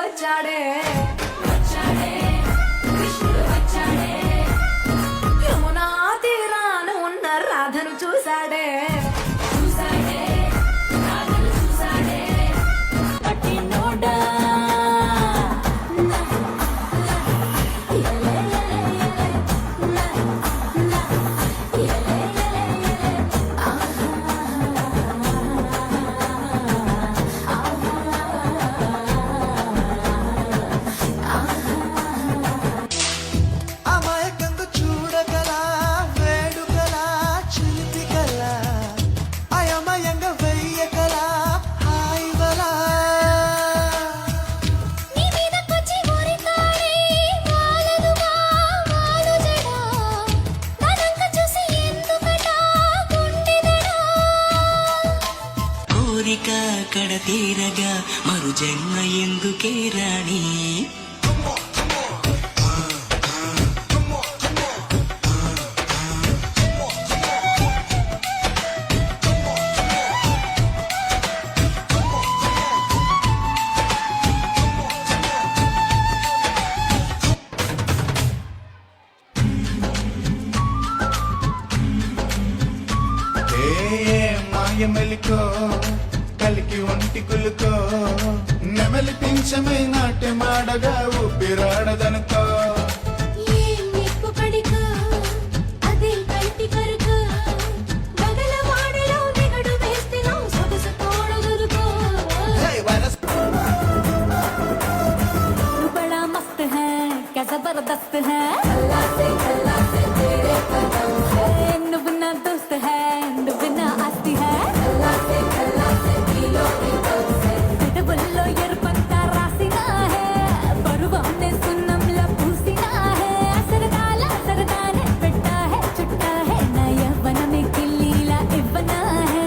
వచ్చాడే వచ్చాడే కృష్ణుడు వచ్చాడే యమునా తీరాన ఉన్న రాధను చూశాడే చూశాడే రాధను చూశాడే పట్టినోడా కడ తీరగా మరు జన్మ ఎందుకే రాణి మాయమెలికో కలికి ఒంటి కులుకో నెమలి పింఛమై నాట్యమాడగా ఊపిరాడదనుకో जबरदस्त है अल्लाह से तेरे कदम है नुबना दोस्त है नुबना आस्ती है अल्लाह से किलो के दम से बिडबुल्लो यर पत्ता रासिना है बरुवा ने सुन्नम ला पूसिना है सरदाने पिट्टा है चुट्टा है नया वन में किल्लीला इबना है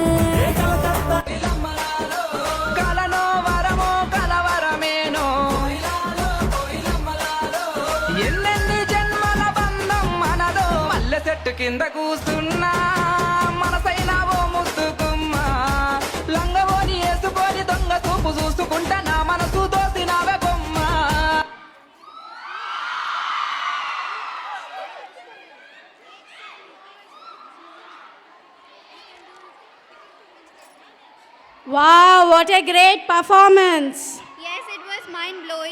కలలో వరమో కలవరమేనో ఎన్నెన్ని జన్మల బంధం మనదో మల్లె చెట్టు కింద కూస్తున్నా మనసైనా ఓ ముద్దుకుమ్మా లంగవోని వేసుకొని దొంగ చూపు చూసుకుంటా నా మనసు దోసినావే బొమ్మ Wow, what a great performance! Yes, it was mind blowing.